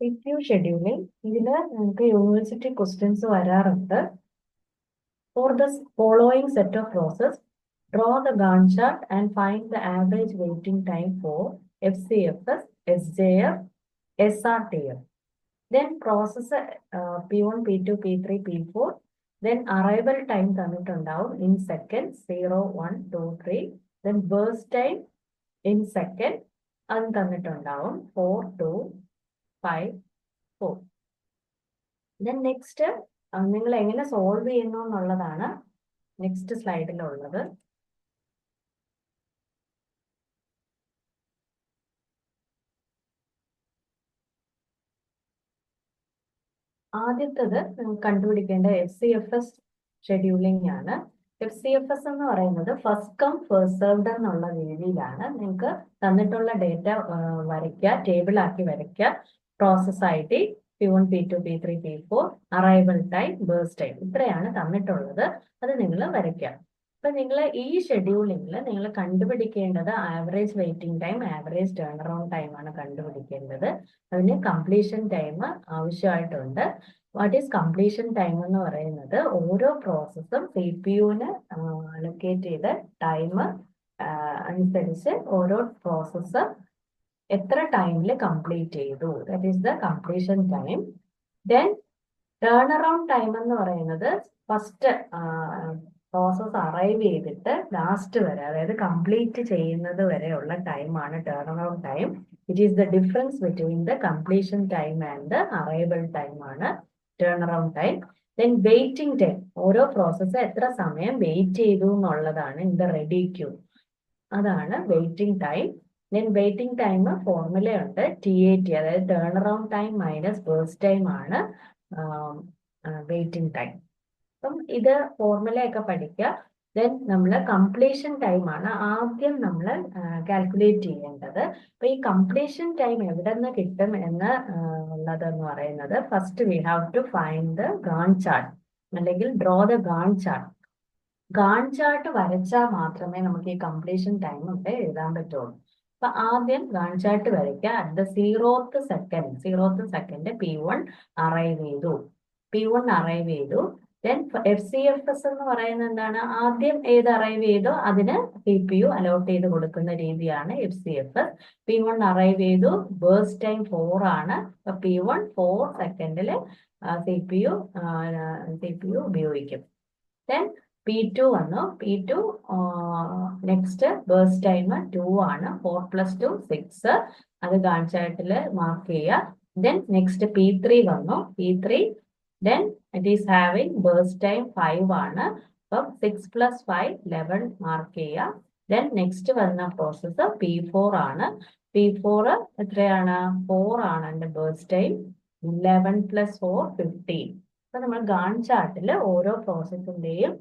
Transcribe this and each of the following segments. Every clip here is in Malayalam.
CPU scheduling, ഇതില് നമുക്ക് യൂണിവേഴ്സിറ്റി ക്വസ്റ്റ്യൻസ് വരാറുണ്ട്. For the following set of process, draw the Gantt chart and find the average waiting time for FCFS, SJF, SRTF. Then process P1, P2, P3, P4. Then arrival time തന്നിട്ടുണ്ടാവും in seconds 0, 1, 2, 3. Then burst time in second അത് തന്നിട്ടുണ്ടാവും 4, 2, 5, 4. Then next നിങ്ങൾ എങ്ങനെ സോൾവ് ചെയ്യുന്നു എന്നുള്ളതാണ് നെക്സ്റ്റ് സ്ലൈഡിലുള്ളത്. ആദ്യത്തത് കണ്ടുപിടിക്കേണ്ട FCFS ഷെഡ്യൂളിംഗ് ആണ്. FCFS എന്ന് പറയുന്നത് ഫസ്റ്റ് കം ഫസ്റ്റ് സെർവ്ഡ് എന്നുള്ള രീതിയിലാണ്. നിങ്ങൾക്ക് തന്നിട്ടുള്ള ഡേറ്റ വരയ്ക്കുക, ടേബിൾ ആക്കി വരയ്ക്കുക. Process ID P1, P2, P3, P4, arrival time, birds time, ഇത്രയാണ് തന്നിട്ടുള്ളത്. അത് നിങ്ങൾ വരയ്ക്കുക. അപ്പൊ നിങ്ങൾ ഈ ഷെഡ്യൂളിംഗിൽ നിങ്ങൾ കണ്ടുപിടിക്കേണ്ടത് average waiting time, average turn around time ആണ് കണ്ടുപിടിക്കേണ്ടത്. അതിന് കംപ്ലീഷൻ ടൈം ആവശ്യമായിട്ടുണ്ട്. വാട്ട് ഈസ് കംപ്ലീഷൻ ടൈം എന്ന് പറയുന്നത് ഓരോ പ്രോസസ്സും CPU-ന് അലൊക്കേറ്റ് ചെയ്ത ടൈം അനുസരിച്ച് ഓരോ പ്രോസസ്സ് എത്ര ടൈമിൽ കംപ്ലീറ്റ് ചെയ്തു, that is the completion time. Then turn around time എന്ന് പറയുന്നത് ഫസ്റ്റ് പ്രോസസ് അറൈവ് ചെയ്തിട്ട് ലാസ്റ്റ് വരെ, അതായത് കംപ്ലീറ്റ് ചെയ്യുന്നത് വരെയുള്ള ടൈമാണ് turn around time. It is the difference between the completion time and arrival time ആണ് turn around time. Then waiting time, ഓരോ പ്രോസസ്സ് എത്ര സമയം വെയിറ്റ് ചെയ്തു എന്നുള്ളതാണ് ഇൻ ദ റെഡി ക്യൂ, അതാണ് waiting time. Then waiting time ഫോർമുലയുണ്ട്, TAT, അതായത് turn around time minus burst time ആണ് വെയിറ്റിംഗ് ടൈം. അപ്പം ഇത് ഫോർമുലയൊക്കെ പഠിക്കുക. ദെൻ നമ്മൾ കംപ്ലീഷൻ ടൈം ആണ് ആദ്യം നമ്മൾ കാൽക്കുലേറ്റ് ചെയ്യേണ്ടത്. അപ്പൊ ഈ കംപ്ലീഷൻ ടൈം എവിടെ നിന്ന് കിട്ടും എന്ന് ഉള്ളതെന്ന് പറയുന്നത്, first we have to find the Gantt chart അല്ലെങ്കിൽ draw the Gantt chart. Gantt chart വരച്ചാൽ മാത്രമേ നമുക്ക് ഈ കംപ്ലീഷൻ ടൈം ഇവിടെ എഴുതാൻ പറ്റുള്ളൂ. അപ്പൊ ആദ്യം ഗാണ്ട് ചാർട്ട് വരയ്ക്കുക. At the zeroth second P1 arrive ചെയ്തു. ദെൻ FCFS എന്ന് പറയുന്നത് എന്താണ്, ആദ്യം ഏത് അറൈവ് ചെയ്തോ അതിന് CPU അലോട്ട് ചെയ്ത് കൊടുക്കുന്ന രീതിയാണ് FCFS. P1 അറൈവ് ചെയ്തു, ബേഴ്സ് ടൈം 4 ആണ്. അപ്പൊ P1 4 സെക്കൻഡിൽ CPU ഉപയോഗിക്കും. ദെൻ P2 വന്നു, P2 നെക്സ്റ്റ് ബേഴ്സ് ടൈം 2 ആണ്. 4 + 2 6, അത് ഗാണ്ട് ചാർട്ടിൽ മാർക്ക് ചെയ്യുക. ദെൻ നെക്സ്റ്റ് P3 വന്നു, P3 then it is having burst time 5 ആണ്. അപ്പം 6 + 5 11 മാർക്ക് ചെയ്യുക. ദെൻ നെക്സ്റ്റ് വരുന്ന പ്രോസസ്സ് P4 ആണ്. P4 എത്രയാണ്, 4 ആണ് അതിന്റെ ബേഴ്സ് ടൈം. 11 + 4 15. അപ്പൊ നമ്മൾ ഗാണ്ട് ചാർട്ടിൽ ഓരോ പ്രോസസ്സിന്റെയും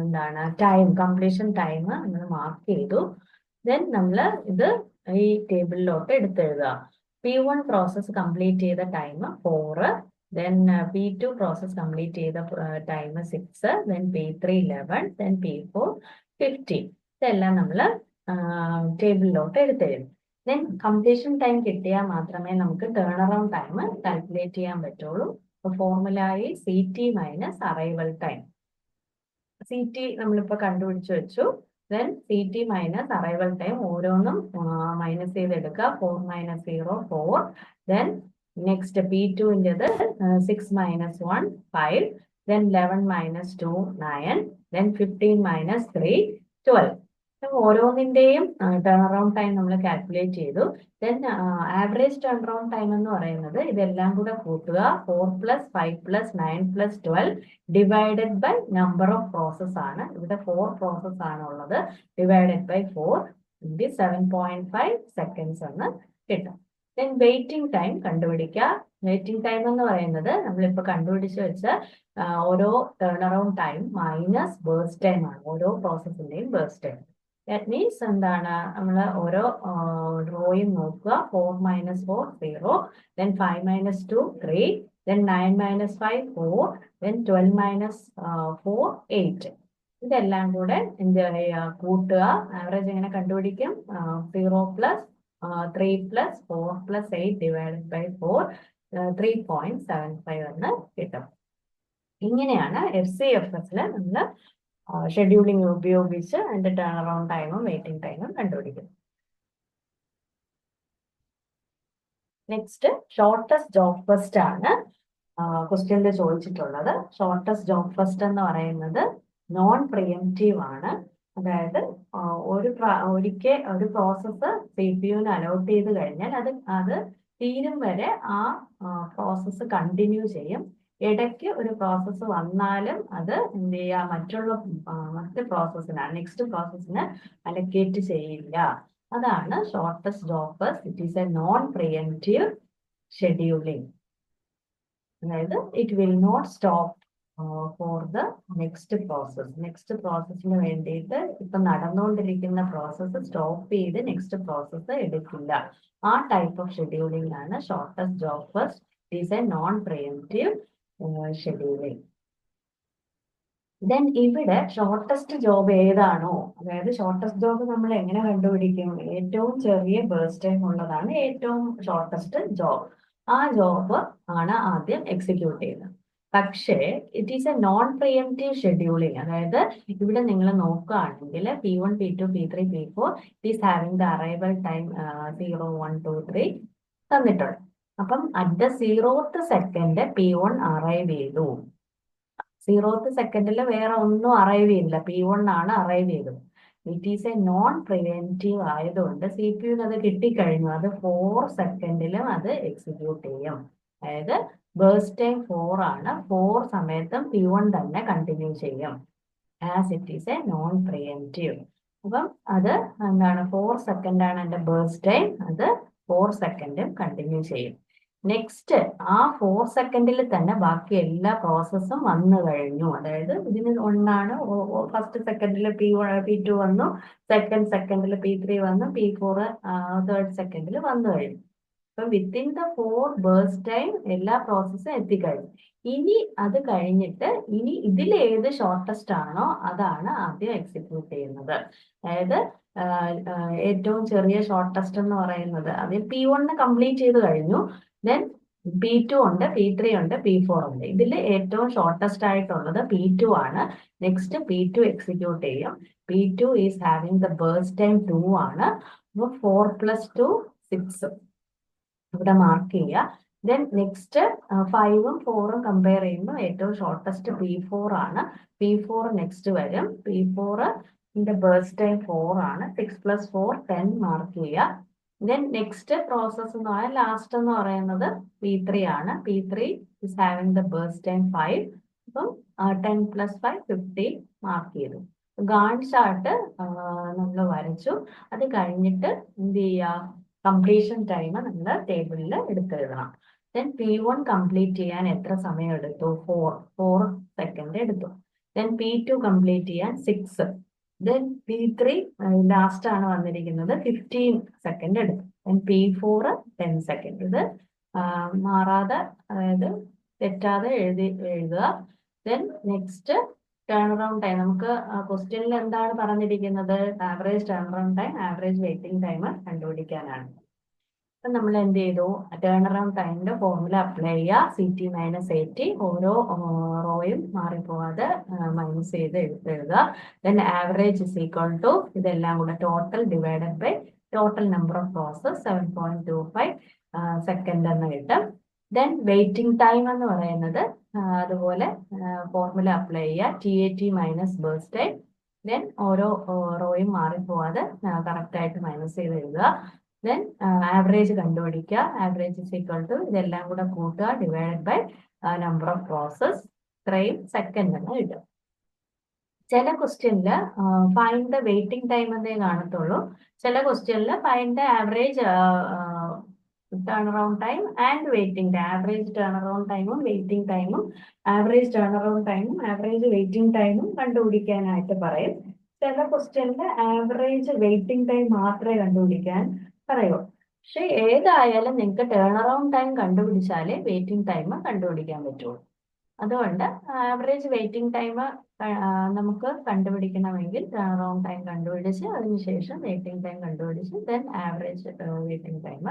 എന്താണ് ടൈം, കംപ്ലീഷൻ ടൈം നമ്മൾ മാർക്ക് ചെയ്തു. ദെൻ നമ്മൾ ഇത് ഈ ടേബിളിലോട്ട് എടുത്തെഴുതുക. P1 പ്രോസസ്സ് കംപ്ലീറ്റ് ചെയ്ത time 4, then P2 process complete ചെയ്ത time 6, then P3 11, then P4 15. ഇതെല്ലാം നമ്മൾ ടേബിളിലോട്ട് എടുത്തെഴുതും. ദെൻ കംപ്ലീഷൻ ടൈം കിട്ടിയാൽ മാത്രമേ നമുക്ക് ടേൺ അറൗണ്ട് ടൈം കാൽക്കുലേറ്റ് ചെയ്യാൻ പറ്റുള്ളൂ. ഫോർമുലയിൽ CT minus arrival time. CT നമ്മളിപ്പോൾ കണ്ടുപിടിച്ച് വെച്ചു. Then CT minus arrival time ഓരോന്നും മൈനസ് ചെയ്തെടുക്കുക. 4 - 0 4. ദെൻ നെക്സ്റ്റ് P2-ൻ്റെത് 6 - 1 5, then 11 - 2 9, then 15 - 3 12. ഓരോന്നിന്റെയും ടേൺ അറൗണ്ട് ടൈം നമ്മൾ കാൽക്കുലേറ്റ് ചെയ്തു. Then average turn around time എന്ന് പറയുന്നത് ഇതെല്ലാം കൂടെ കൂട്ടുക. 4 + 5 + 9 + 12 divided by number of process ആണ്. ഇവിടെ 4 പ്രോസസ് ആണ് ഉള്ളത്. ഡിവൈഡഡ് ബൈ 4 × 7.5 സെക്കൻഡ്സ് എന്ന് കിട്ടും. ദെൻ വെയിറ്റിംഗ് ടൈം കണ്ടുപിടിക്കുക. വെയിറ്റിംഗ് ടൈം എന്ന് പറയുന്നത് നമ്മളിപ്പോൾ കണ്ടുപിടിച്ച് വെച്ച ഓരോ turn around time minus birds time ആണ്, ഓരോ പ്രോസസ്സിന്റെയും ബേഴ്സ് ടൈം. ദാറ്റ് മീൻസ് എന്താണ്, നമ്മൾ ഓരോ റോയും നോക്കുക. 4 - 4 0, then 5 - 2 3, then 9 - 5 4, then 12 - 4 8. ഇതെല്ലാം കൂടെ എന്ത് കൂട്ടുക. ആവറേജ് എങ്ങനെ കണ്ടുപിടിക്കും, 0 + 3 plus 4 plus 8 divided by 4, 3.75 എന്ന് കിട്ടും. ഇങ്ങനെയാണ് FCFS നമ്മൾ ഷെഡ്യൂളിംഗ് ഉപയോഗിച്ച് അതിന്റെ ടേൺ അറൗണ്ട് ടൈമും വെയിറ്റിംഗ് ടൈമും കണ്ടുപിടിക്കുന്നത്. നെക്സ്റ്റ് ഷോർട്ടസ്റ്റ് ജോബ് ഫസ്റ്റ് ആണ് ക്വസ്റ്റ്യനിൽ ചോദിച്ചിട്ടുള്ളത്. ഷോർട്ടസ്റ്റ് ജോബ് ഫസ്റ്റ് എന്ന് പറയുന്നത് നോൺ പ്രിയംറ്റീവ് ആണ്. അതായത് ഒരിക്കൽ ഒരു പ്രോസസ്സ് CPU അലോട്ട് ചെയ്ത് കഴിഞ്ഞാൽ അത് തീരും വരെ ആ പ്രോസസ്സ് കണ്ടിന്യൂ ചെയ്യും. ഇടയ്ക്ക് ഒരു പ്രോസസ്സ് വന്നാലും അത് എന്ത് ചെയ്യുക, മറ്റ് പ്രോസസ്സിനാണ് നെക്സ്റ്റ് പ്രോസസ്സിന് അലക്കേറ്റ് ചെയ്യില്ല. അതാണ് shortest job first. It is a non preemptive scheduling. അതായത് it will not stop for the next process. Next പ്രോസസ്സിന് വേണ്ടിയിട്ട് ഇപ്പൊ നടന്നുകൊണ്ടിരിക്കുന്ന പ്രോസസ്സ് സ്റ്റോപ്പ് ചെയ്ത് നെക്സ്റ്റ് പ്രോസസ്സ് എടുക്കില്ല. ആ ടൈപ്പ് ഓഫ് ഷെഡ്യൂളിംഗ് ആണ് shortest job first. It is a non preemptive scheduling. Then ഇവിടെ ഷോർട്ടസ്റ്റ് ജോബ് ഏതാണോ, അതായത് ഷോർട്ടസ്റ്റ് ജോബ് നമ്മൾ എങ്ങനെ കണ്ടുപിടിക്കും? ഏറ്റവും ചെറിയ ബേഴ്സ് ടൈം ഉള്ളതാണ് ഏറ്റവും ഷോർട്ടസ്റ്റ് ജോബ്. ആ ജോബ് ആണ് ആദ്യം എക്സിക്യൂട്ട് ചെയ്യുന്നത്. പക്ഷേ it is a non preemptive scheduling. അതായത് ഇവിടെ നിങ്ങൾ നോക്കുകയാണെങ്കിൽ P1, P2, P3, P4 it is having the arrival time 0, 1, 2, 3 തന്നിട്ടുണ്ട്. അപ്പം at the 0th second P1 arrive ചെയ്തു. 0th സെക്കൻഡിൽ വേറെ ഒന്നും അറൈവ് ചെയ്തില്ല, P1 ആണ് അറൈവ് ചെയ്തത്. It is a non preventive ആയതുകൊണ്ട് CPU അത് കിട്ടിക്കഴിഞ്ഞു, അത് 4 സെക്കൻഡിലും അത് എക്സിക്യൂട്ട് ചെയ്യും. അതായത് ബേഴ്സ് ടൈം 4 ആണ്. 4 സമയത്തും P1 തന്നെ കണ്ടിന്യൂ ചെയ്യും, as it is a non preventive. അപ്പം അത് എന്താണ്, 4 സെക്കൻഡ് ആണ് എൻ്റെ ബേഴ്സ് ടൈം, അത് 4 സെക്കൻഡും കണ്ടിന്യൂ ചെയ്യും. നെക്സ്റ്റ് ആ 4 സെക്കൻഡിൽ തന്നെ ബാക്കി എല്ലാ പ്രോസസ്സും വന്നു കഴിഞ്ഞു. അതായത് ഇതിന് ഒന്നാണ്, ഫസ്റ്റ് സെക്കൻഡിൽ P2 വന്നു, സെക്കൻഡ് സെക്കൻഡിൽ P3 വന്നു, P4 തേർഡ് സെക്കൻഡിൽ വന്നു കഴിഞ്ഞു. അപ്പൊ വിത്തിൻ ദ 4 ബേഴ്സ് ടൈം എല്ലാ പ്രോസസ്സും എത്തിക്കഴിഞ്ഞു. ഇനി അത് കഴിഞ്ഞിട്ട് ഇനി ഇതിൽ ഏത് ഷോർട്ടസ്റ്റ് ആണോ അതാണ് ആദ്യം എക്സിക്യൂട്ട് ചെയ്യുന്നത്. അതായത് ഏറ്റവും ചെറിയ ഷോർട്ടസ്റ്റ് എന്ന് പറയുന്നത് അതിൽ P1 കംപ്ലീറ്റ് ചെയ്ത് കഴിഞ്ഞു. ദെൻ P2 ഉണ്ട്, P3 ഉണ്ട്, P4 ഉണ്ട്. ഇതിൽ ഏറ്റവും ഷോർട്ടസ്റ്റ് ആയിട്ടുള്ളത് P2 ആണ്. നെക്സ്റ്റ് P2 എക്സിക്യൂട്ട് ചെയ്യും. P2 is having the birds time 2 ആണ്. അപ്പോൾ 4 + 2 6 ഇവിടെ മാർക്ക് ചെയ്യുക. ദെൻ നെക്സ്റ്റ് 5ഉം 4ഉം കമ്പയർ ചെയ്യുമ്പോൾ ഏറ്റവും ഷോർട്ടസ്റ്റ് P4 ആണ്. P4 നെക്സ്റ്റ് വരും. P4 ബേഴ്സ് ടൈം 4 ആണ്. 6 + 4 10 മാർക്ക് ചെയ്യുക. ദെൻ നെക്സ്റ്റ് പ്രോസസ് എന്ന് പറഞ്ഞാൽ ലാസ്റ്റ് എന്ന് പറയുന്നത് P3 ആണ്. P3 is having the birds time 5. അപ്പം 10 + 5 15 മാർക്ക് ചെയ്തു. ഗാണ്ട് ചാർട്ട് നമ്മൾ വരച്ചു. അത് കഴിഞ്ഞിട്ട് എന്ത് ചെയ്യുക, കംപ്ലീഷൻ ടൈം നമ്മൾ ടേബിളിൽ എടുത്തെഴുതണം. ദെൻ P1 കംപ്ലീറ്റ് ചെയ്യാൻ എത്ര സമയം എടുത്തു? 4 സെക്കൻഡ് എടുത്തു. ദെൻ P2 കംപ്ലീറ്റ് ചെയ്യാൻ 6. ദെൻ P3 ലാസ്റ്റ് ആണ് വന്നിരിക്കുന്നത്, 15 സെക്കൻഡ് എടുത്തു. Then P4 10 second. ഇത് മാറാതെ, അതായത് തെറ്റാതെ എഴുതുക. Then next turn around time. നമുക്ക് ക്വസ്റ്റ്യനിൽ എന്താണ് പറഞ്ഞിരിക്കുന്നത്? Average turn around time, average waiting time കണ്ടുപിടിക്കാനാണ്. അപ്പം നമ്മൾ എന്ത് ചെയ്തു? ടേൺ അറൗണ്ട് ടൈമിന്റെ ഫോർമുല അപ്ലൈ ചെയ്യുക. CT - AT, ഓരോ റോയും മാറിപ്പോവാതെ മൈനസ് ചെയ്ത് എഴുതുക. Then average is equal to ഇതെല്ലാം കൂടെ total divided by total number of process 7.25 second എന്ന് കിട്ടും. ദെൻ വെയിറ്റിംഗ് ടൈം എന്ന് പറയുന്നത് അതുപോലെ ഫോർമുല അപ്ലൈ ചെയ്യുക. TAT - burst time. ദെൻ ഓരോ റോയും മാറിപ്പോവാതെ കറക്റ്റ് ആയിട്ട് മൈനസ് ചെയ്ത് എഴുതുക. ദെൻ ആവറേജ് കണ്ടുപിടിക്കുക. ആവറേജ് ഇസ് ഈക്വൽ ടു ഇതെല്ലാം കൂടെ കൂട്ടുക divided by number of process, ഇത്രയും സെക്കൻഡ് എന്ന് കിട്ടും. ചില ക്വസ്റ്റ്യനിൽ ഫൈൻഡ് ദ വെയിറ്റിംഗ് ടൈം എന്നേ കാണത്തുള്ളൂ. ചില ക്വസ്റ്റ്യനിൽ find the average turn around time and waiting time. Average turn around ടൈമും വെയിറ്റിംഗ് ടൈമും, ആവറേജ് ടേൺ അറൗണ്ട് ടൈമും ആവറേജ് വെയിറ്റിംഗ് ടൈമും കണ്ടുപിടിക്കാനായിട്ട് പറയും. ചില ക്വസ്റ്റ്യനിൽ ആവറേജ് വെയിറ്റിംഗ് ടൈം മാത്രമേ കണ്ടുപിടിക്കാൻ പറയൂ. പക്ഷെ ഏതായാലും നിങ്ങൾക്ക് ടേൺ അറൗണ്ട് ടൈം കണ്ടുപിടിച്ചാലേ വെയിറ്റിംഗ് ടൈം കണ്ടുപിടിക്കാൻ പറ്റുള്ളൂ. അതുകൊണ്ട് ആവറേജ് വെയിറ്റിംഗ് ടൈം നമുക്ക് കണ്ടുപിടിക്കണമെങ്കിൽ ടേൺ അറൗണ്ട് ടൈം കണ്ടുപിടിച്ച് അതിനുശേഷം വെയിറ്റിംഗ് ടൈം കണ്ടുപിടിച്ച് ദെൻ ആവറേജ് വെയിറ്റിംഗ് ടൈം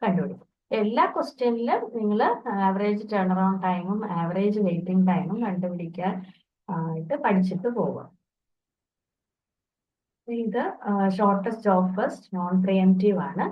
കണ്ടുപിടിക്കും. എല്ലാ ക്വസ്റ്റ്യനിലും നിങ്ങൾ ആവറേജ് ടേൺ അറൗണ്ട് ടൈമും ആവറേജ് വെയിറ്റിംഗ് ടൈമും കണ്ടുപിടിക്കാൻ ആയിട്ട് പഠിച്ചിട്ട് പോവുക. ഇത് shortest job first non pre-emptive ആണ്.